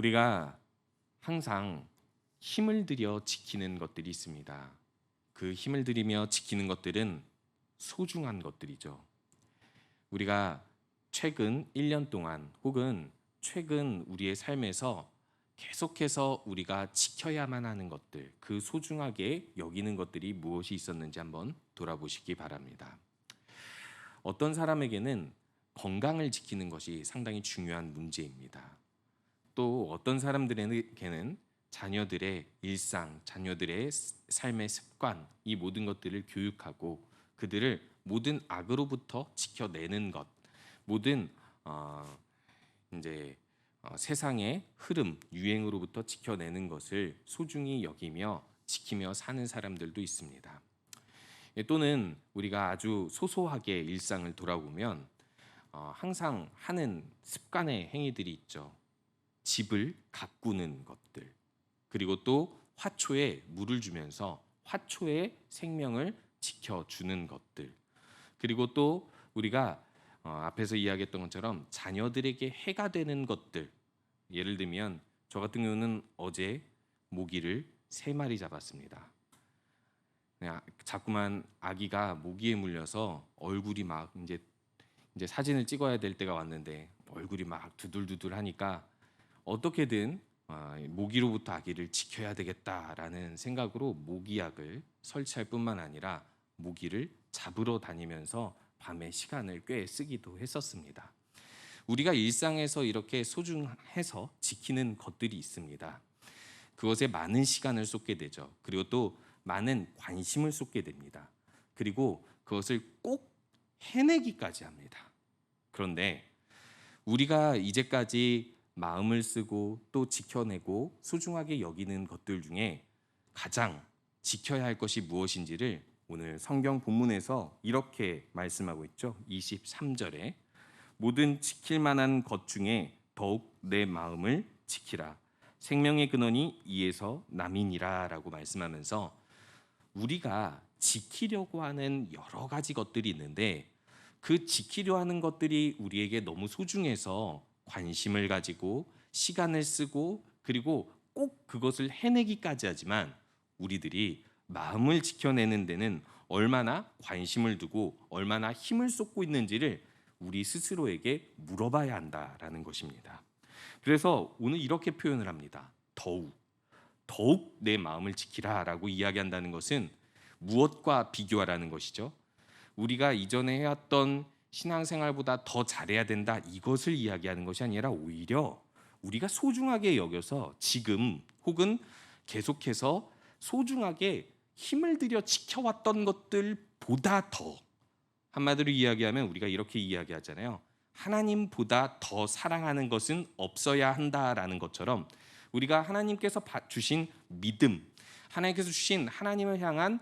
우리가 항상 힘을 들여 지키는 것들이 있습니다. 그 힘을 들이며 지키는 것들은 소중한 것들이죠. 우리가 최근 1년 동안 혹은 최근 우리의 삶에서 계속해서 우리가 지켜야만 하는 것들, 그 소중하게 여기는 것들이 무엇이 있었는지 한번 돌아보시기 바랍니다. 어떤 사람에게는 건강을 지키는 것이 상당히 중요한 문제입니다. 또 어떤 사람들에게는 자녀들의 일상, 자녀들의 삶의 습관, 이 모든 것들을 교육하고 그들을 모든 악으로부터 지켜내는 것, 모든 세상의 흐름, 유행으로부터 지켜내는 것을 소중히 여기며 지키며 사는 사람들도 있습니다. 또는 우리가 아주 소소하게 일상을 돌아보면 항상 하는 습관의 행위들이 있죠. 집을 가꾸는 것들, 그리고 또 화초에 물을 주면서 화초의 생명을 지켜주는 것들, 그리고 또 우리가 앞에서 이야기했던 것처럼 자녀들에게 해가 되는 것들, 예를 들면 저 같은 경우는 어제 모기를 3마리 잡았습니다. 자꾸만 아기가 모기에 물려서 얼굴이 막 이제 사진을 찍어야 될 때가 왔는데 얼굴이 막 두들두들 하니까 어떻게든 모기로부터 아기를 지켜야 되겠다라는 생각으로 모기약을 설치할 뿐만 아니라 모기를 잡으러 다니면서 밤에 시간을 꽤 쓰기도 했었습니다. 우리가 일상에서 이렇게 소중해서 지키는 것들이 있습니다. 그것에 많은 시간을 쏟게 되죠. 그리고 또 많은 관심을 쏟게 됩니다. 그리고 그것을 꼭 해내기까지 합니다. 그런데 우리가 이제까지 마음을 쓰고 또 지켜내고 소중하게 여기는 것들 중에 가장 지켜야 할 것이 무엇인지를 오늘 성경 본문에서 이렇게 말씀하고 있죠. 23절에 모든 지킬 만한 것 중에 더욱 내 마음을 지키라. 생명의 근원이 이에서 남이니라 라고 말씀하면서 우리가 지키려고 하는 여러 가지 것들이 있는데 그 지키려 하는 것들이 우리에게 너무 소중해서 관심을 가지고 시간을 쓰고 그리고 꼭 그것을 해내기까지 하지만 우리들이 마음을 지켜내는 데는 얼마나 관심을 두고 얼마나 힘을 쏟고 있는지를 우리 스스로에게 물어봐야 한다라는 것입니다. 그래서 오늘 이렇게 표현을 합니다. 더욱 내 마음을 지키라라고 이야기한다는 것은 무엇과 비교하라는 것이죠. 우리가 이전에 해왔던 신앙생활보다 더 잘해야 된다 이것을 이야기하는 것이 아니라 오히려 우리가 소중하게 여겨서 지금 혹은 계속해서 소중하게 힘을 들여 지켜왔던 것들보다 더, 한마디로 이야기하면 우리가 이렇게 이야기하잖아요. 하나님보다 더 사랑하는 것은 없어야 한다라는 것처럼 우리가 하나님께서 주신 믿음, 하나님께서 주신 하나님을 향한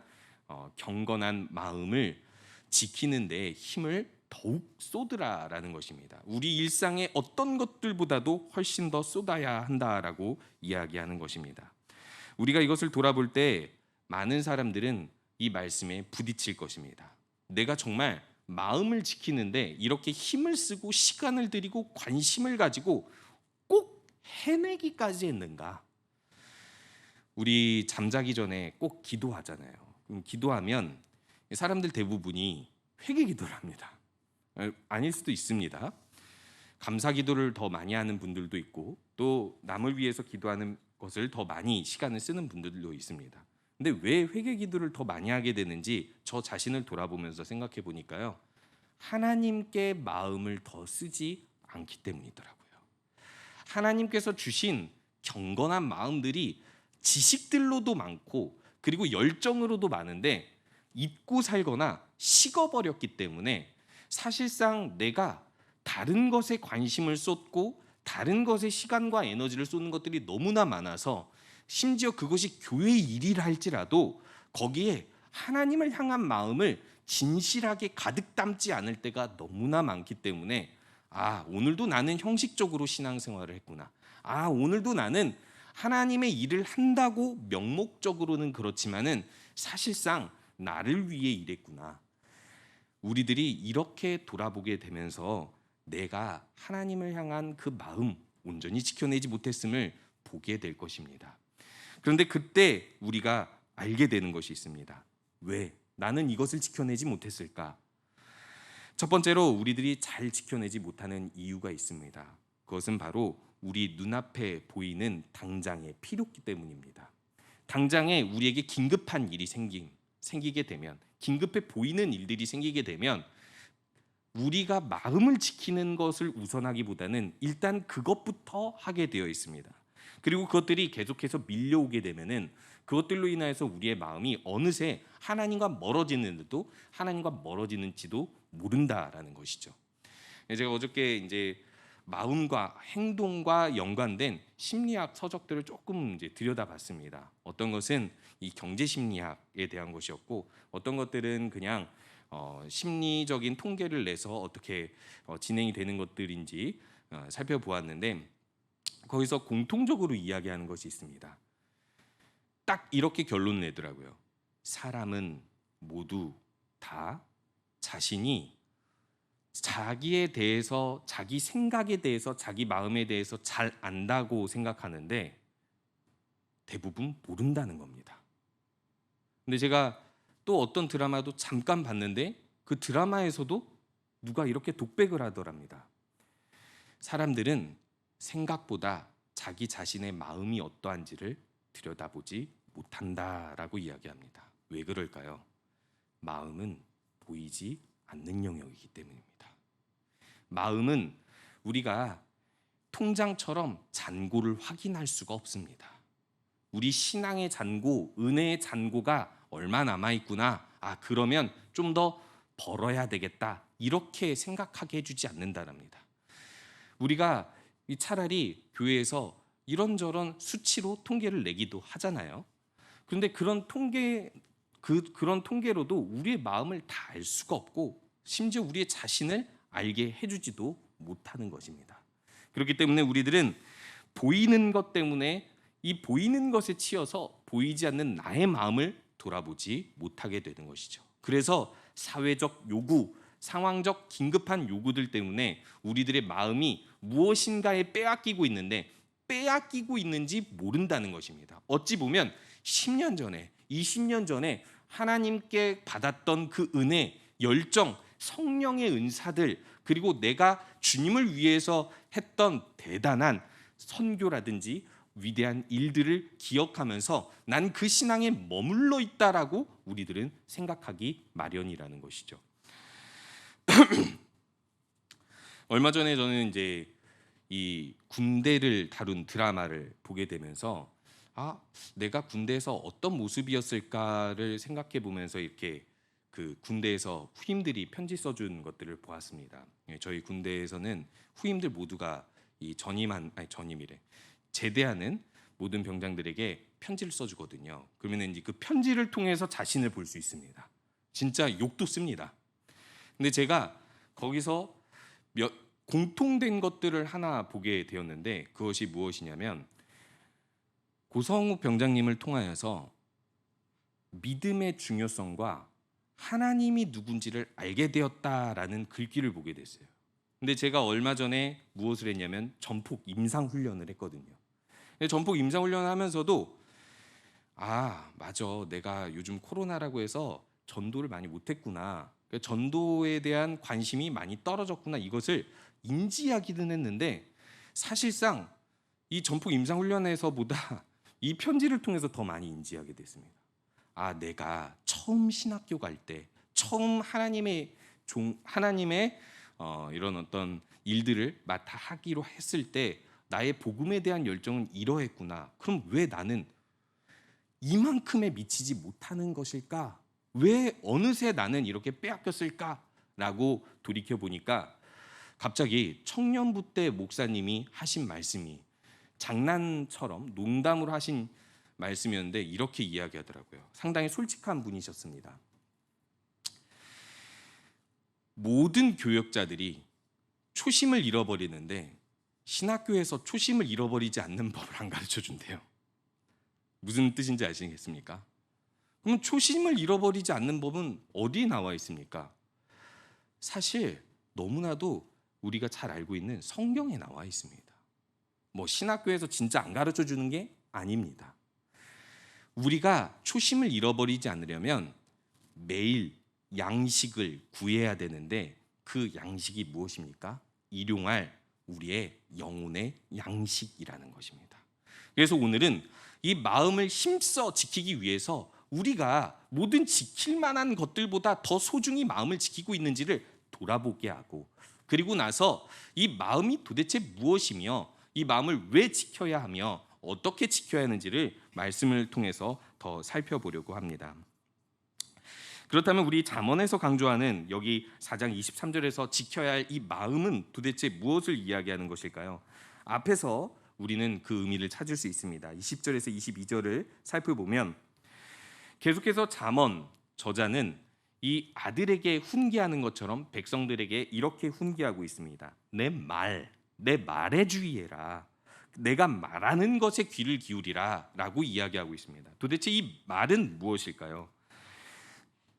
경건한 마음을 지키는 데 힘을 더욱 쏟으라라는 것입니다. 우리 일상의 어떤 것들보다도 훨씬 더 쏟아야 한다라고 이야기하는 것입니다. 우리가 이것을 돌아볼 때 많은 사람들은 이 말씀에 부딪힐 것입니다. 내가 정말 마음을 지키는데 이렇게 힘을 쓰고 시간을 들이고 관심을 가지고 꼭 해내기까지 했는가? 우리 잠자기 전에 꼭 기도하잖아요. 기도하면 사람들 대부분이 회개 기도를 합니다. 아닐 수도 있습니다. 감사 기도를 더 많이 하는 분들도 있고 또 남을 위해서 기도하는 것을 더 많이 시간을 쓰는 분들도 있습니다. 근데 왜 회개 기도를 더 많이 하게 되는지 저 자신을 돌아보면서 생각해 보니까요. 하나님께 마음을 더 쓰지 않기 때문이더라고요. 하나님께서 주신 경건한 마음들이 지식들로도 많고 그리고 열정으로도 많은데 잊고 살거나 식어버렸기 때문에 사실상 내가 다른 것에 관심을 쏟고 다른 것에 시간과 에너지를 쏟는 것들이 너무나 많아서 심지어 그것이 교회의 일이라 할지라도 거기에 하나님을 향한 마음을 진실하게 가득 담지 않을 때가 너무나 많기 때문에 오늘도 나는 형식적으로 신앙생활을 했구나. 오늘도 나는 하나님의 일을 한다고 명목적으로는 그렇지만은 사실상 나를 위해 일했구나. 우리들이 이렇게 돌아보게 되면서 내가 하나님을 향한 그 마음, 온전히 지켜내지 못했음을 보게 될 것입니다. 그런데 그때 우리가 알게 되는 것이 있습니다. 왜 나는 이것을 지켜내지 못했을까? 첫 번째로 우리들이 잘 지켜내지 못하는 이유가 있습니다. 그것은 바로 우리 눈앞에 보이는 당장의 필요기 때문입니다. 당장에 우리에게 긴급한 일이 생기게 되면, 긴급해 보이는 일들이 생기게 되면 우리가 마음을 지키는 것을 우선하기보다는 일단 그것부터 하게 되어 있습니다. 그리고 그것들이 계속해서 밀려오게 되면은 그것들로 인하여서 우리의 마음이 어느새 하나님과 멀어지는지도 모른다라는 것이죠. 제가 어저께 이제 마음과 행동과 연관된 심리학 서적들을 조금 이제 들여다봤습니다. 어떤 것은 이 경제 심리학에 대한 것이었고, 어떤 것들은 그냥 심리적인 통계를 내서 어떻게 진행이 되는 것들인지 살펴보았는데, 거기서 공통적으로 이야기하는 것이 있습니다. 딱 이렇게 결론 내더라고요. 사람은 모두 다 자신이 자기에 대해서, 자기 생각에 대해서, 자기 마음에 대해서 잘 안다고 생각하는데 대부분 모른다는 겁니다. 근데 제가 또 어떤 드라마도 잠깐 봤는데 그 드라마에서도 누가 이렇게 독백을 하더랍니다. 사람들은 생각보다 자기 자신의 마음이 어떠한지를 들여다보지 못한다라고 이야기합니다. 왜 그럴까요? 마음은 보이지 않는 영역이기 때문입니다. 마음은 우리가 통장처럼 잔고를 확인할 수가 없습니다. 우리 신앙의 잔고, 은혜의 잔고가 얼마 남아있구나, 그러면 좀 더 벌어야 되겠다, 이렇게 생각하게 해주지 않는다랍니다. 우리가 차라리 교회에서 이런저런 수치로 통계를 내기도 하잖아요. 그런데 그런 통계로도 우리의 마음을 다 알 수가 없고, 심지어 우리의 자신을 알게 해주지도 못하는 것입니다. 그렇기 때문에 우리들은 보이는 것 때문에 이 보이는 것에 치여서 보이지 않는 나의 마음을 돌아보지 못하게 되는 것이죠. 그래서 사회적 요구, 상황적 긴급한 요구들 때문에 우리들의 마음이 무엇인가에 빼앗기고 있는데 빼앗기고 있는지 모른다는 것입니다. 어찌 보면 10년 전에, 20년 전에 하나님께 받았던 그 은혜, 열정, 성령의 은사들, 그리고 내가 주님을 위해서 했던 대단한 선교라든지 위대한 일들을 기억하면서 난 그 신앙에 머물러 있다라고 우리들은 생각하기 마련이라는 것이죠. 얼마 전에 저는 이제 이 군대를 다룬 드라마를 보게 되면서 내가 군대에서 어떤 모습이었을까를 생각해 보면서 이렇게 그 군대에서 후임들이 편지 써준 것들을 보았습니다. 저희 군대에서는 후임들 모두가 이 제대하는 모든 병장들에게 편지를 써주거든요. 그러면 이제 그 편지를 통해서 자신을 볼 수 있습니다. 진짜 욕도 씁니다. 근데 제가 거기서 공통된 것들을 하나 보게 되었는데, 그것이 무엇이냐면 고성욱 병장님을 통하여서 믿음의 중요성과 하나님이 누군지를 알게 되었다라는 글귀를 보게 됐어요. 근데 제가 얼마 전에 무엇을 했냐면 전폭 임상 훈련을 했거든요. 전폭 임상 훈련을 하면서도 맞아, 내가 요즘 코로나라고 해서 전도를 많이 못했구나, 전도에 대한 관심이 많이 떨어졌구나, 이것을 인지하기는 했는데 사실상 이 전폭 임상 훈련에서보다 이 편지를 통해서 더 많이 인지하게 됐습니다. 내가 처음 신학교 갈 때, 처음 하나님의 이런 어떤 일들을 맡아 하기로 했을 때 나의 복음에 대한 열정은 이러했구나. 그럼 왜 나는 이만큼에 미치지 못하는 것일까? 왜 어느새 나는 이렇게 빼앗겼을까라고 돌이켜 보니까 갑자기 청년부 때 목사님이 하신 말씀이 장난처럼 농담으로 하신 말씀이었는데 이렇게 이야기하더라고요. 상당히 솔직한 분이셨습니다. 모든 교역자들이 초심을 잃어버리는데 신학교에서 초심을 잃어버리지 않는 법을 안 가르쳐 준대요. 무슨 뜻인지 아시겠습니까? 그럼 초심을 잃어버리지 않는 법은 어디에 나와 있습니까? 사실 너무나도 우리가 잘 알고 있는 성경에 나와 있습니다. 뭐 신학교에서 진짜 안 가르쳐 주는 게 아닙니다. 우리가 초심을 잃어버리지 않으려면 매일 양식을 구해야 되는데 그 양식이 무엇입니까? 일용할 우리의 영혼의 양식이라는 것입니다. 그래서 오늘은 이 마음을 힘써 지키기 위해서 우리가 모든 지킬 만한 것들보다 더 소중히 마음을 지키고 있는지를 돌아보게 하고, 그리고 나서 이 마음이 도대체 무엇이며 이 마음을 왜 지켜야 하며 어떻게 지켜야 하는지를 말씀을 통해서 더 살펴보려고 합니다. 그렇다면 우리 잠언에서 강조하는 여기 4장 23절에서 지켜야 할 이 마음은 도대체 무엇을 이야기하는 것일까요? 앞에서 우리는 그 의미를 찾을 수 있습니다. 20절에서 22절을 살펴보면 계속해서 잠언 저자는 이 아들에게 훈계하는 것처럼 백성들에게 이렇게 훈계하고 있습니다. 내 말에 주의해라. 내가 말하는 것에 귀를 기울이라 라고 이야기하고 있습니다. 도대체 이 말은 무엇일까요?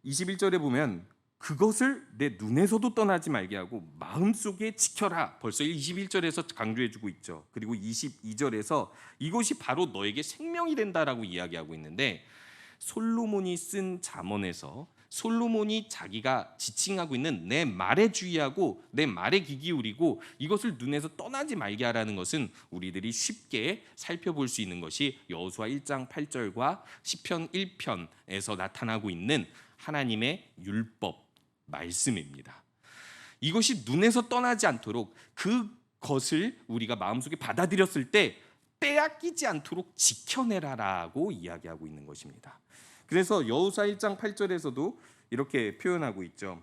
21절에 보면 그것을 내 눈에서도 떠나지 말게 하고 마음속에 지켜라. 벌써 21절에서 강조해주고 있죠. 그리고 22절에서 이것이 바로 너에게 생명이 된다라고 이야기하고 있는데, 솔로몬이 쓴 잠언에서 솔로몬이 자기가 지칭하고 있는 내 말에 주의하고 내 말에 귀 기울이고 이것을 눈에서 떠나지 말게 하라는 것은 우리들이 쉽게 살펴볼 수 있는 것이 여호수아 1장 8절과 시편 1편에서 나타나고 있는 하나님의 율법 말씀입니다. 이것이 눈에서 떠나지 않도록 그것을 우리가 마음속에 받아들였을 때 빼앗기지 않도록 지켜내라라고 이야기하고 있는 것입니다. 그래서 여호수아 1장 8절에서도 이렇게 표현하고 있죠.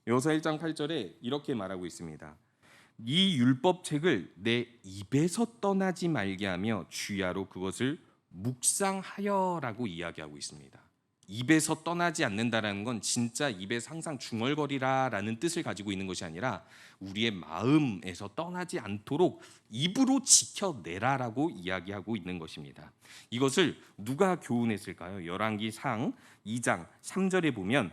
여호수아 1장 8절에 이렇게 말하고 있습니다. 이 율법책을 내 입에서 떠나지 말게 하며 주야로 그것을 묵상하여라고 이야기하고 있습니다. 입에서 떠나지 않는다라는 건 진짜 입에서 항상 중얼거리라라는 뜻을 가지고 있는 것이 아니라 우리의 마음에서 떠나지 않도록 입으로 지켜내라라고 이야기하고 있는 것입니다. 이것을 누가 교훈했을까요? 열왕기상 2장 3절에 보면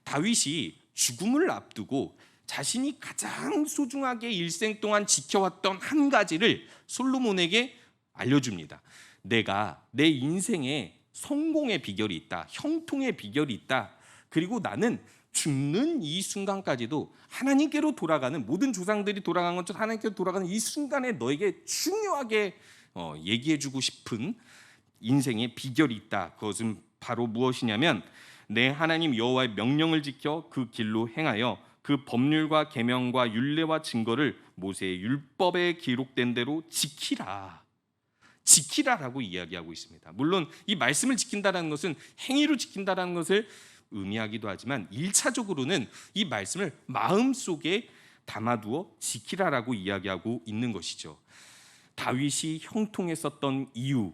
다윗이 죽음을 앞두고 자신이 가장 소중하게 일생 동안 지켜왔던 한 가지를 솔로몬에게 알려줍니다. 내가 내 인생에 성공의 비결이 있다. 형통의 비결이 있다. 그리고 나는 죽는 이 순간까지도 하나님께로 돌아가는, 모든 조상들이 돌아간 것처럼 하나님께로 돌아가는 이 순간에 너에게 중요하게 얘기해주고 싶은 인생의 비결이 있다. 그것은 바로 무엇이냐면 내 하나님 여호와의 명령을 지켜 그 길로 행하여 그 법률과 계명과 율례와 증거를 모세의 율법에 기록된 대로 지키라라고 이야기하고 있습니다. 물론 이 말씀을 지킨다는 것은 행위로 지킨다는 것을 의미하기도 하지만 1차적으로는 이 말씀을 마음속에 담아두어 지키라라고 이야기하고 있는 것이죠. 다윗이 형통했었던 이유,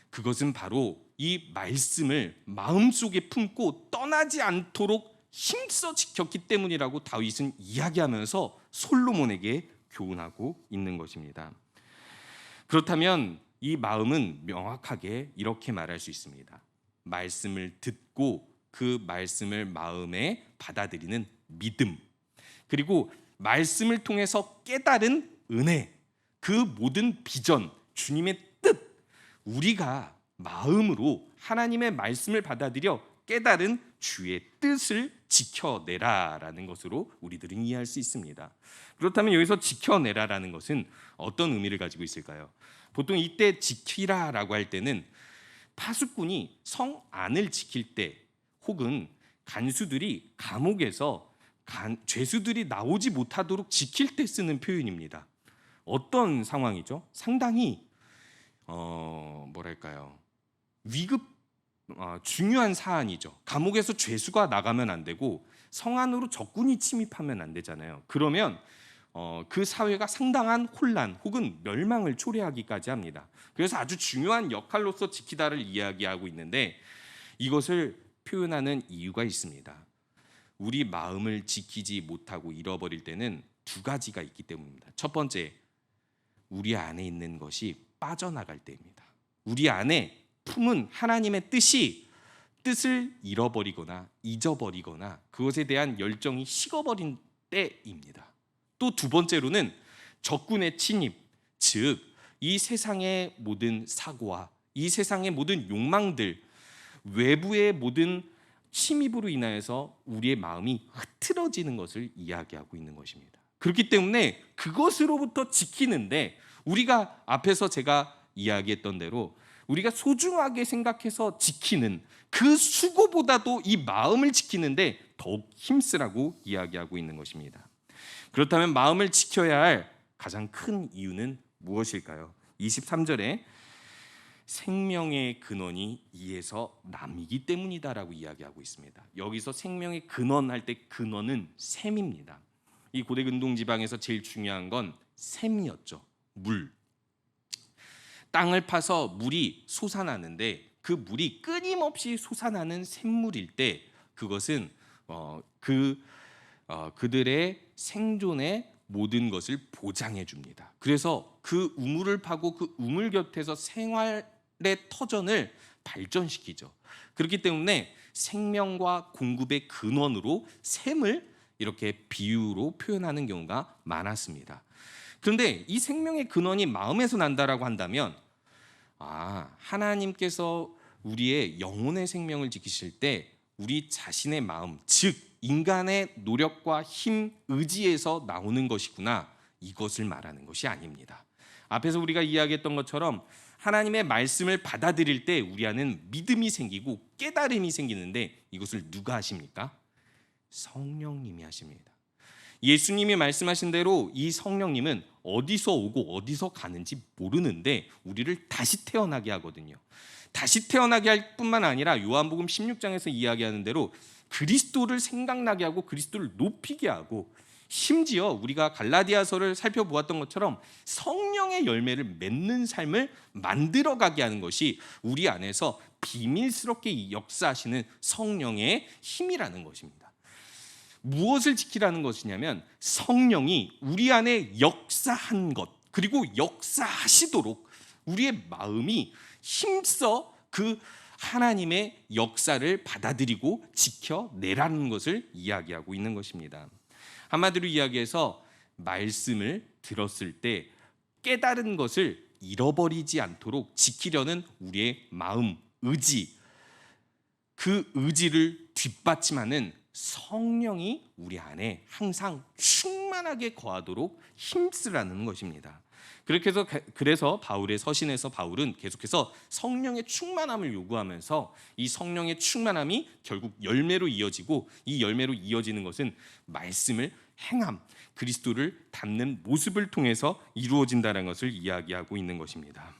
그것은 바로 이 말씀을 마음속에 품고 떠나지 않도록 힘써 지켰기 때문이라고 다윗은 이야기하면서 솔로몬에게 교훈하고 있는 것입니다. 그렇다면 이 마음은 명확하게 이렇게 말할 수 있습니다. 말씀을 듣고 그 말씀을 마음에 받아들이는 믿음, 그리고 말씀을 통해서 깨달은 은혜, 그 모든 비전, 주님의 뜻, 우리가 마음으로 하나님의 말씀을 받아들여 깨달은 주의 뜻을 지켜내라라는 것으로 우리들은 이해할 수 있습니다. 그렇다면 여기서 지켜내라라는 것은 어떤 의미를 가지고 있을까요? 보통 이때 지키라라고 할 때는 파수꾼이 성 안을 지킬 때, 혹은 간수들이 감옥에서 죄수들이 나오지 못하도록 지킬 때 쓰는 표현입니다. 어떤 상황이죠? 상당히 중요한 사안이죠. 감옥에서 죄수가 나가면 안 되고 성 안으로 적군이 침입하면 안 되잖아요. 그러면 그 사회가 상당한 혼란 혹은 멸망을 초래하기까지 합니다. 그래서 아주 중요한 역할로서 지키다를 이야기하고 있는데, 이것을 표현하는 이유가 있습니다. 우리 마음을 지키지 못하고 잃어버릴 때는 두 가지가 있기 때문입니다. 첫 번째, 우리 안에 있는 것이 빠져나갈 때입니다. 우리 안에 품은 하나님의 뜻을 잃어버리거나 잊어버리거나 그것에 대한 열정이 식어버린 때입니다. 또 두 번째로는 적군의 침입, 즉 이 세상의 모든 사고와 이 세상의 모든 욕망들, 외부의 모든 침입으로 인하여서 우리의 마음이 흐트러지는 것을 이야기하고 있는 것입니다. 그렇기 때문에 그것으로부터 지키는데 우리가 앞에서 제가 이야기했던 대로 우리가 소중하게 생각해서 지키는 그 수고보다도 이 마음을 지키는데 더욱 힘쓰라고 이야기하고 있는 것입니다. 그렇다면 마음을 지켜야 할 가장 큰 이유는 무엇일까요? 23절에 생명의 근원이 이에서 남이기 때문이다라고 이야기하고 있습니다. 여기서 생명의 근원 할 때 근원은 샘입니다. 이 고대 근동 지방에서 제일 중요한 건 샘이었죠. 물. 땅을 파서 물이 솟아나는데 그 물이 끊임없이 솟아나는 샘물일 때 그것은 그들의 생존의 모든 것을 보장해 줍니다. 그래서 그 우물을 파고 그 우물 곁에서 생활의 터전을 발전시키죠. 그렇기 때문에 생명과 공급의 근원으로 샘을 이렇게 비유로 표현하는 경우가 많았습니다. 그런데 이 생명의 근원이 마음에서 난다라고 한다면 하나님께서 우리의 영혼의 생명을 지키실 때 우리 자신의 마음, 즉 인간의 노력과 힘, 의지에서 나오는 것이구나, 이것을 말하는 것이 아닙니다. 앞에서 우리가 이야기했던 것처럼 하나님의 말씀을 받아들일 때 우리 안에는 믿음이 생기고 깨달음이 생기는데 이것을 누가 하십니까? 성령님이 하십니다. 예수님이 말씀하신 대로 이 성령님은 어디서 오고 어디서 가는지 모르는데 우리를 다시 태어나게 하거든요. 다시 태어나게 할 뿐만 아니라 요한복음 16장에서 이야기하는 대로 그리스도를 생각나게 하고 그리스도를 높이게 하고, 심지어 우리가 갈라디아서를 살펴보았던 것처럼 성령의 열매를 맺는 삶을 만들어가게 하는 것이 우리 안에서 비밀스럽게 역사하시는 성령의 힘이라는 것입니다. 무엇을 지키라는 것이냐면 성령이 우리 안에 역사한 것, 그리고 역사하시도록 우리의 마음이 힘써 그 하나님의 역사를 받아들이고 지켜내라는 것을 이야기하고 있는 것입니다. 한마디로 이야기해서 말씀을 들었을 때 깨달은 것을 잃어버리지 않도록 지키려는 우리의 마음, 의지, 그 의지를 뒷받침하는 성령이 우리 안에 항상 충만하게 거하도록 힘쓰라는 것입니다. 그래서 바울의 서신에서 바울은 계속해서 성령의 충만함을 요구하면서 이 성령의 충만함이 결국 열매로 이어지고, 이 열매로 이어지는 것은 말씀을 행함, 그리스도를 닮는 모습을 통해서 이루어진다는 것을 이야기하고 있는 것입니다.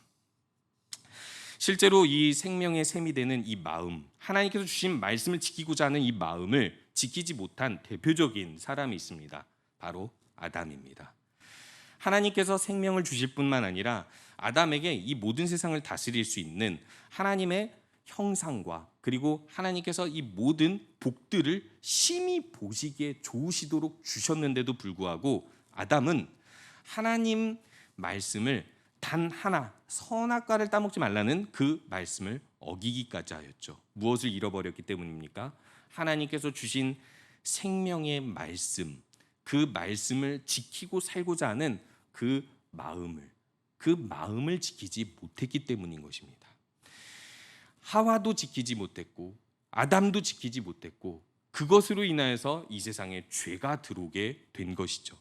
실제로 이 생명의 샘이 되는 이 마음, 하나님께서 주신 말씀을 지키고자 하는 이 마음을 지키지 못한 대표적인 사람이 있습니다. 바로 아담입니다. 하나님께서 생명을 주실 뿐만 아니라 아담에게 이 모든 세상을 다스릴 수 있는 하나님의 형상과, 그리고 하나님께서 이 모든 복들을 심히 보시기에 좋으시도록 주셨는데도 불구하고 아담은 하나님 말씀을 단 하나, 선악과를 따먹지 말라는 그 말씀을 어기기까지 하였죠. 무엇을 잃어버렸기 때문입니까? 하나님께서 주신 생명의 말씀, 그 말씀을 지키고 살고자 하는 그 마음을 지키지 못했기 때문인 것입니다. 하와도 지키지 못했고 아담도 지키지 못했고, 그것으로 인하여서 이 세상에 죄가 들어오게 된 것이죠.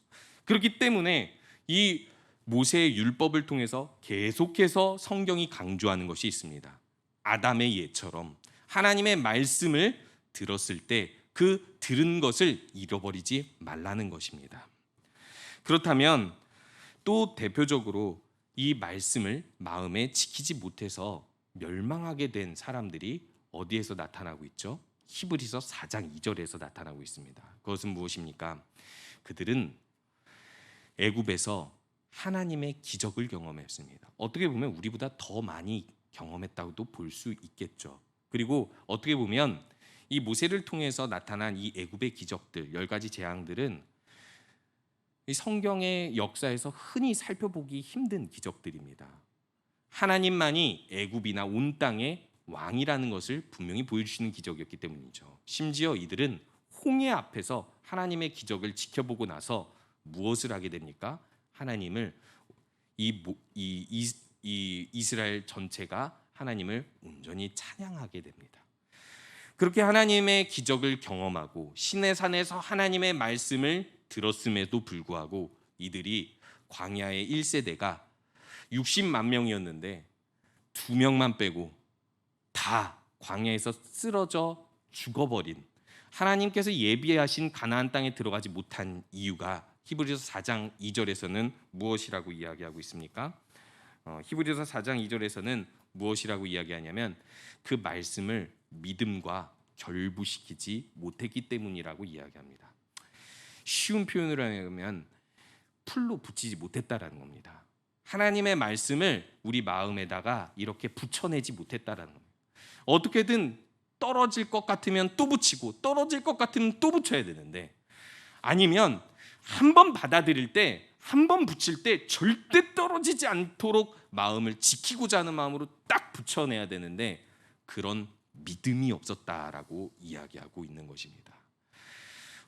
그렇기 때문에 이 모세의 율법을 통해서 계속해서 성경이 강조하는 것이 있습니다. 아담의 예처럼 하나님의 말씀을 들었을 때 그 들은 것을 잃어버리지 말라는 것입니다. 그렇다면 또 대표적으로 이 말씀을 마음에 지키지 못해서 멸망하게 된 사람들이 어디에서 나타나고 있죠? 히브리서 4장 2절에서 나타나고 있습니다. 그것은 무엇입니까? 그들은 애굽에서 하나님의 기적을 경험했습니다. 어떻게 보면 우리보다 더 많이 경험했다고도 볼 수 있겠죠. 그리고 어떻게 보면 이 모세를 통해서 나타난 이 애굽의 기적들, 10가지 재앙들은 이 성경의 역사에서 흔히 살펴보기 힘든 기적들입니다. 하나님만이 애굽이나 온 땅의 왕이라는 것을 분명히 보여주시는 기적이었기 때문이죠. 심지어 이들은 홍해 앞에서 하나님의 기적을 지켜보고 나서 무엇을 하게 됩니까? 하나님을 이 이스라엘 전체가 하나님을 온전히 찬양하게 됩니다. 그렇게 하나님의 기적을 경험하고 시내산에서 하나님의 말씀을 들었음에도 불구하고 이들이 광야의 1세대가 60만 명이었는데 2명만 빼고 다 광야에서 쓰러져 죽어버린, 하나님께서 예비하신 가나안 땅에 들어가지 못한 이유가 히브리서 4장 2절에서는 무엇이라고 이야기하고 있습니까? 히브리서 4장 2절에서는 무엇이라고 이야기하냐면 그 말씀을 믿음과 결부시키지 못했기 때문이라고 이야기합니다. 쉬운 표현으로 하면 풀로 붙이지 못했다라는 겁니다. 하나님의 말씀을 우리 마음에다가 이렇게 붙여내지 못했다라는 겁니다. 어떻게든 떨어질 것 같으면 또 붙이고 떨어질 것 같으면 또 붙여야 되는데, 아니면 한 번 받아들일 때, 한 번 붙일 때 절대 떨어지지 않도록 마음을 지키고자 하는 마음으로 딱 붙여내야 되는데 그런 믿음이 없었다라고 이야기하고 있는 것입니다.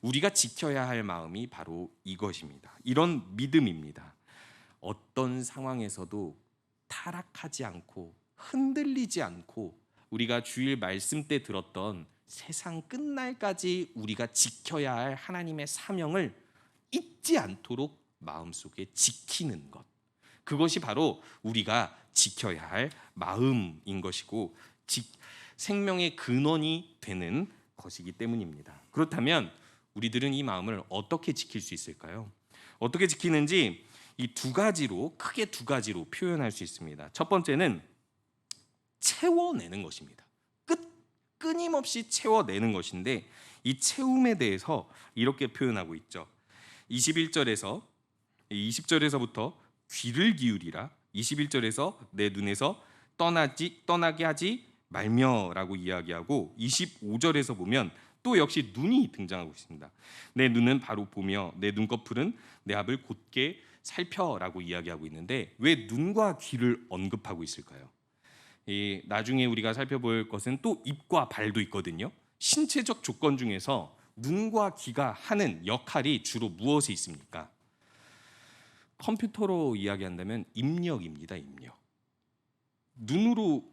우리가 지켜야 할 마음이 바로 이것입니다. 이런 믿음입니다. 어떤 상황에서도 타락하지 않고 흔들리지 않고 우리가 주일 말씀 때 들었던 세상 끝날까지 우리가 지켜야 할 하나님의 사명을 잊지 않도록 마음속에 지키는 것, 그것이 바로 우리가 지켜야 할 마음인 것이고 생명의 근원이 되는 것이기 때문입니다. 그렇다면 우리들은 이 마음을 어떻게 지킬 수 있을까요? 어떻게 지키는지 이 크게 두 가지로 표현할 수 있습니다. 첫 번째는 채워내는 것입니다. 끊임없이 채워내는 것인데, 이 채움에 대해서 이렇게 표현하고 있죠. 20절에서부터 귀를 기울이라, 21절에서 내 눈에서 떠나게 하지 말며라고 이야기하고, 25절에서 보면 또 역시 눈이 등장하고 있습니다. 내 눈은 바로 보며 내 눈꺼풀은 내 앞을 곧게 살펴라고 이야기하고 있는데, 왜 눈과 귀를 언급하고 있을까요? 나중에 우리가 살펴볼 것은 또 입과 발도 있거든요. 신체적 조건 중에서 눈과 귀가 하는 역할이 주로 무엇에 있습니까? 컴퓨터로 이야기한다면 입력입니다. 입력. 눈으로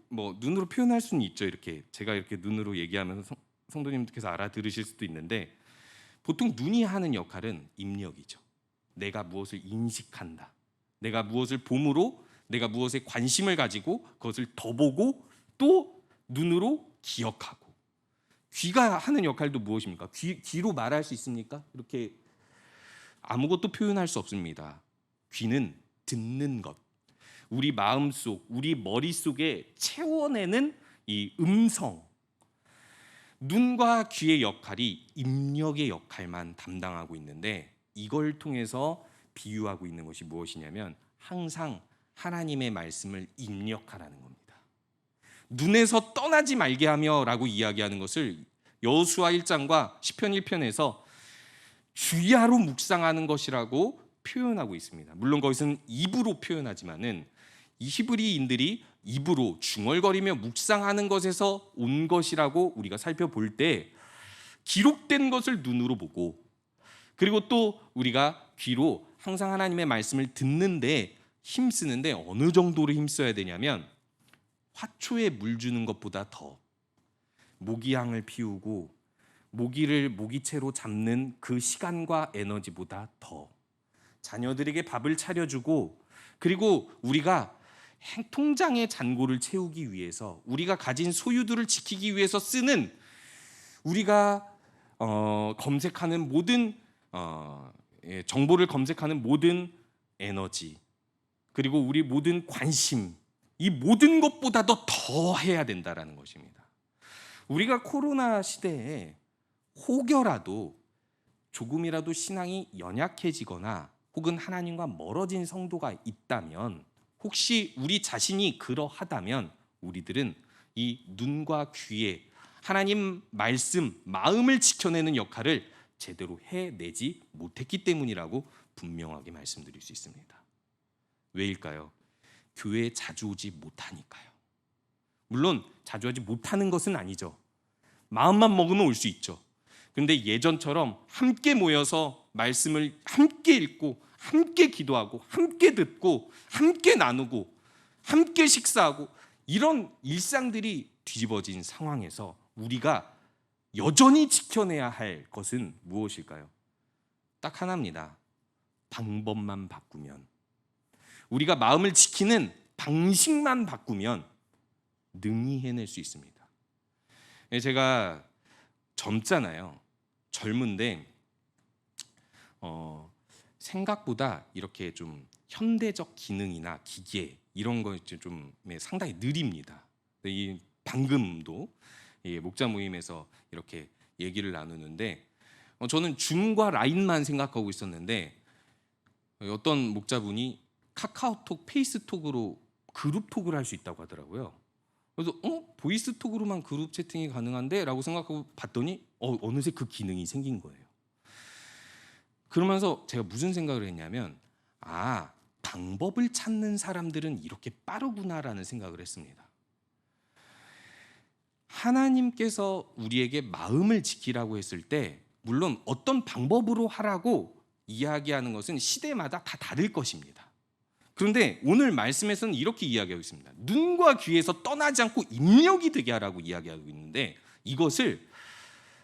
표현할 수는 있죠. 이렇게 제가 이렇게 눈으로 얘기하면서 성도님께서 알아들으실 수도 있는데, 보통 눈이 하는 역할은 입력이죠. 내가 무엇을 인식한다, 내가 무엇을 봄으로, 내가 무엇에 관심을 가지고 그것을 더 보고 또 눈으로 기억하고. 귀가 하는 역할도 무엇입니까? 귀로 말할 수 있습니까? 이렇게 아무것도 표현할 수 없습니다. 귀는 듣는 것, 우리 마음속, 우리 머릿속에 채워내는 이 음성. 눈과 귀의 역할이 입력의 역할만 담당하고 있는데, 이걸 통해서 비유하고 있는 것이 무엇이냐면 항상 하나님의 말씀을 입력하라는 겁니다. 눈에서 떠나지 말게 하며라고 이야기하는 것을 여호수아 1장과 시편 1편에서 주야로 묵상하는 것이라고 표현하고 있습니다. 물론 거기서는 입으로 표현하지만은 이 히브리인들이 입으로 중얼거리며 묵상하는 것에서 온 것이라고 우리가 살펴볼 때, 기록된 것을 눈으로 보고, 그리고 또 우리가 귀로 항상 하나님의 말씀을 듣는데 힘쓰는데 어느 정도로 힘써야 되냐면, 화초에 물 주는 것보다 더, 모기향을 피우고 모기를 모기채로 잡는 그 시간과 에너지보다 더, 자녀들에게 밥을 차려주고, 그리고 우리가 통장의 잔고를 채우기 위해서, 우리가 가진 소유들을 지키기 위해서 쓰는, 우리가 검색하는 모든 정보를 검색하는 모든 에너지, 그리고 우리 모든 관심, 이 모든 것보다도 더 해야 된다라는 것입니다. 우리가 코로나 시대에 혹여라도 조금이라도 신앙이 연약해지거나 혹은 하나님과 멀어진 성도가 있다면, 혹시 우리 자신이 그러하다면 우리들은 이 눈과 귀에 하나님 말씀, 마음을 지켜내는 역할을 제대로 해내지 못했기 때문이라고 분명하게 말씀드릴 수 있습니다. 왜일까요? 교회에 자주 오지 못하니까요. 물론 자주 오지 못하는 것은 아니죠. 마음만 먹으면 올 수 있죠. 근데 예전처럼 함께 모여서 말씀을 함께 읽고 함께 기도하고 함께 듣고 함께 나누고 함께 식사하고 이런 일상들이 뒤집어진 상황에서 우리가 여전히 지켜내야 할 것은 무엇일까요? 딱 하나입니다. 방법만 바꾸면, 우리가 마음을 지키는 방식만 바꾸면 능히 해낼 수 있습니다. 제가 젊잖아요. 젊은데 생각보다 이렇게 좀 현대적 기능이나 기계 이런 거 좀 상당히 느립니다. 이 방금도 목자 모임에서 이렇게 얘기를 나누는데 저는 줌과 라인만 생각하고 있었는데 어떤 목자분이 카카오톡, 페이스톡으로 그룹톡을 할 수 있다고 하더라고요. 그래서 보이스톡으로만 그룹 채팅이 가능한데? 라고 생각하고 봤더니 어느새 그 기능이 생긴 거예요. 그러면서 제가 무슨 생각을 했냐면 방법을 찾는 사람들은 이렇게 빠르구나라는 생각을 했습니다. 하나님께서 우리에게 마음을 지키라고 했을 때 물론 어떤 방법으로 하라고 이야기하는 것은 시대마다 다 다를 것입니다. 그런데 오늘 말씀에서는 이렇게 이야기하고 있습니다. 눈과 귀에서 떠나지 않고 입력이 되게 하라고 이야기하고 있는데 이것을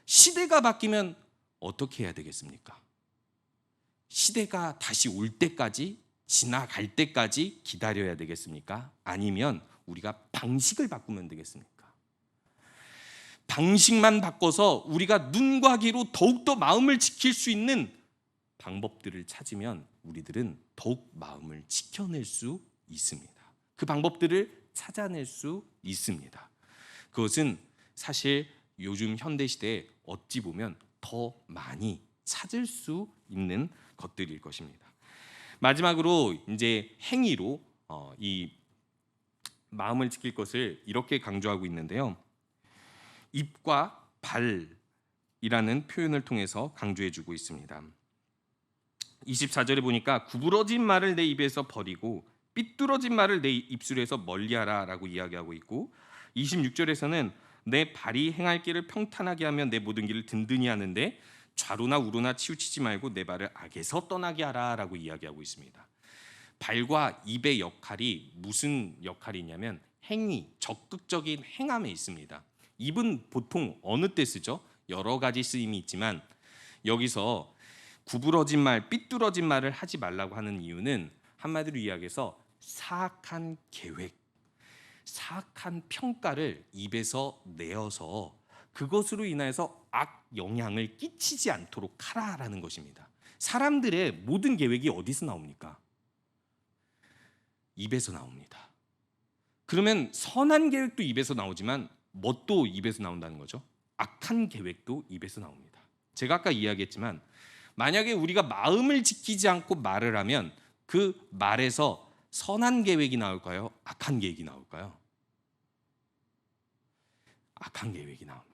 시대가 바뀌면 어떻게 해야 되겠습니까? 시대가 다시 올 때까지, 지나갈 때까지 기다려야 되겠습니까? 아니면 우리가 방식을 바꾸면 되겠습니까? 방식만 바꿔서 우리가 눈과 귀로 더욱더 마음을 지킬 수 있는 방법들을 찾으면 우리들은 더욱 마음을 지켜낼 수 있습니다. 그 방법들을 찾아낼 수 있습니다. 그것은 사실 요즘 현대시대에 어찌 보면 더 많이 찾을 수 있는 것들일 것입니다. 마지막으로 이제 행위로 이 마음을 지킬 것을 이렇게 강조하고 있는데요. 입과 발이라는 표현을 통해서 강조해주고 있습니다. 24절에 보니까 구부러진 말을 내 입에서 버리고 삐뚤어진 말을 내 입술에서 멀리하라 라고 이야기하고 있고 26절에서는 내 발이 행할 길을 평탄하게 하면 내 모든 길을 든든히 하는데 좌로나 우로나 치우치지 말고 내 발을 악에서 떠나게 하라 라고 이야기하고 있습니다. 발과 입의 역할이 무슨 역할이냐면 행위, 적극적인 행함에 있습니다. 입은 보통 어느 때 쓰죠? 여러 가지 쓰임이 있지만 여기서 구부러진 말, 삐뚤어진 말을 하지 말라고 하는 이유는 한마디로 이야기해서 사악한 계획, 사악한 평가를 입에서 내어서 그것으로 인해서 악 영향을 끼치지 않도록 하라라는 것입니다. 사람들의 모든 계획이 어디서 나옵니까? 입에서 나옵니다. 그러면 선한 계획도 입에서 나오지만 뭣도 입에서 나온다는 거죠? 악한 계획도 입에서 나옵니다. 제가 아까 이야기했지만 만약에 우리가 마음을 지키지 않고 말을 하면 그 말에서 선한 계획이 나올까요? 악한 계획이 나올까요? 악한 계획이 나옵니다.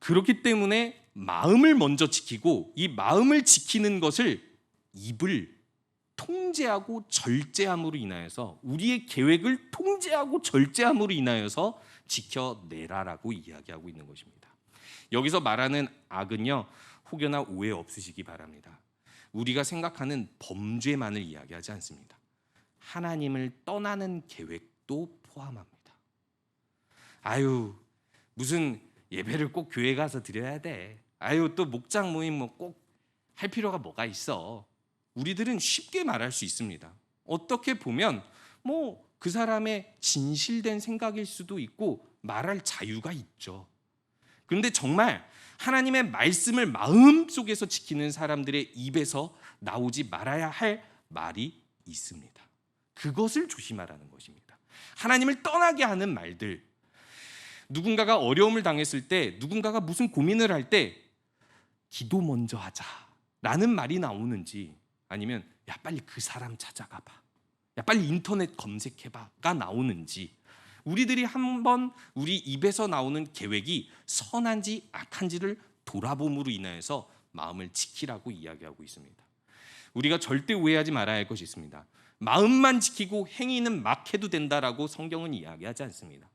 그렇기 때문에 마음을 먼저 지키고 이 마음을 지키는 것을 입을 통제하고 절제함으로 인하여서 우리의 계획을 통제하고 절제함으로 인하여서 지켜내라라고 이야기하고 있는 것입니다. 여기서 말하는 악은요, 혹여나 오해 없으시기 바랍니다. 우리가 생각하는 범죄만을 이야기하지 않습니다. 하나님을 떠나는 계획도 포함합니다. 무슨 예배를 꼭 교회 가서 드려야 돼. 또 목장 모임 꼭 할 필요가 뭐가 있어. 우리들은 쉽게 말할 수 있습니다. 어떻게 보면 그 사람의 진실된 생각일 수도 있고 말할 자유가 있죠. 그런데 정말 하나님의 말씀을 마음속에서 지키는 사람들의 입에서 나오지 말아야 할 말이 있습니다. 그것을 조심하라는 것입니다. 하나님을 떠나게 하는 말들, 누군가가 어려움을 당했을 때, 누군가가 무슨 고민을 할 때 기도 먼저 하자라는 말이 나오는지, 아니면 야 빨리 그 사람 찾아가 봐, 야 빨리 인터넷 검색해봐가 나오는지, 우리들이 한번 우리 입에서 나오는 계획이 선한지 악한지를 돌아봄으로 인하여서 마음을 지키라고 이야기하고 있습니다. 우리가 절대 오해하지 말아야 할 것이 있습니다. 마음만 지키고 행위는 막 해도 된다라고 성경은 이야기하지 않습니다.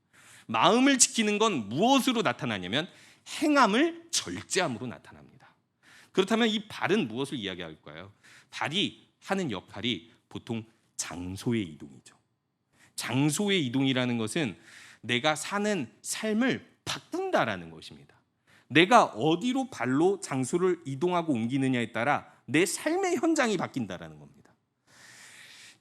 마음을 지키는 건 무엇으로 나타나냐면 행함을 절제함으로 나타납니다. 그렇다면 이 발은 무엇을 이야기할까요? 발이 하는 역할이 보통 장소의 이동이죠. 장소의 이동이라는 것은 내가 사는 삶을 바꾼다라는 것입니다. 내가 어디로 발로 장소를 이동하고 옮기느냐에 따라 내 삶의 현장이 바뀐다라는 겁니다.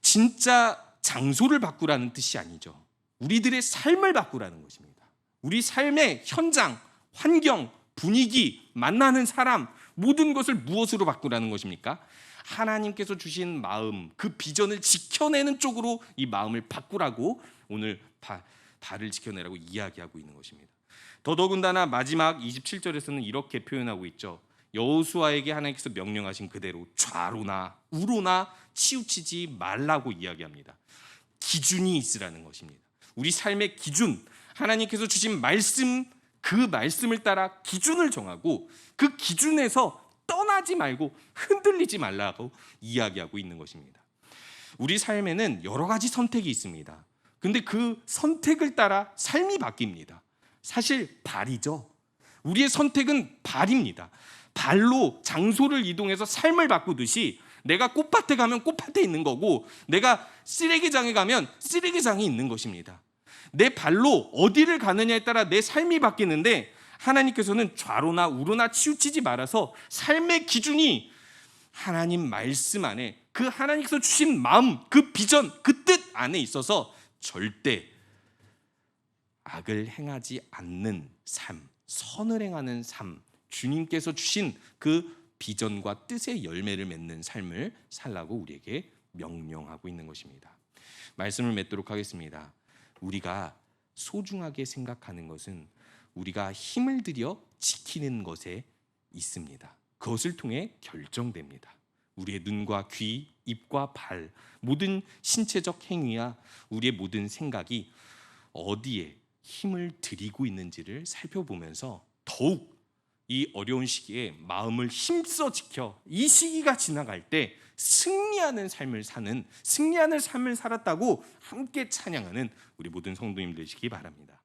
진짜 장소를 바꾸라는 뜻이 아니죠. 우리들의 삶을 바꾸라는 것입니다. 우리 삶의 현장, 환경, 분위기, 만나는 사람, 모든 것을 무엇으로 바꾸라는 것입니까? 하나님께서 주신 마음, 그 비전을 지켜내는 쪽으로 이 마음을 바꾸라고 오늘 발을 지켜내라고 이야기하고 있는 것입니다. 더더군다나 마지막 27절에서는 이렇게 표현하고 있죠. 여호수아에게 하나님께서 명령하신 그대로 좌로나 우로나 치우치지 말라고 이야기합니다. 기준이 있으라는 것입니다. 우리 삶의 기준, 하나님께서 주신 말씀, 그 말씀을 따라 기준을 정하고 그 기준에서 떠나지 말고 흔들리지 말라고 이야기하고 있는 것입니다. 우리 삶에는 여러 가지 선택이 있습니다. 근데 그 선택을 따라 삶이 바뀝니다. 사실 발이죠. 우리의 선택은 발입니다. 발로 장소를 이동해서 삶을 바꾸듯이 내가 꽃밭에 가면 꽃밭에 있는 거고 내가 쓰레기장에 가면 쓰레기장에 있는 것입니다. 내 발로 어디를 가느냐에 따라 내 삶이 바뀌는데 하나님께서는 좌로나 우로나 치우치지 말아서 삶의 기준이 하나님 말씀 안에 그 하나님께서 주신 마음, 그 비전, 그 뜻 안에 있어서 절대 악을 행하지 않는 삶, 선을 행하는 삶, 주님께서 주신 그 비전과 뜻의 열매를 맺는 삶을 살라고 우리에게 명령하고 있는 것입니다. 말씀을 맺도록 하겠습니다. 우리가 소중하게 생각하는 것은 우리가 힘을 들여 지키는 것에 있습니다. 그것을 통해 결정됩니다. 우리의 눈과 귀, 입과 발, 모든 신체적 행위와 우리의 모든 생각이 어디에 힘을 들이고 있는지를 살펴보면서 더욱 이 어려운 시기에 마음을 힘써 지켜 이 시기가 지나갈 때 승리하는 삶을 살았다고 함께 찬양하는 우리 모든 성도님 되시기 바랍니다.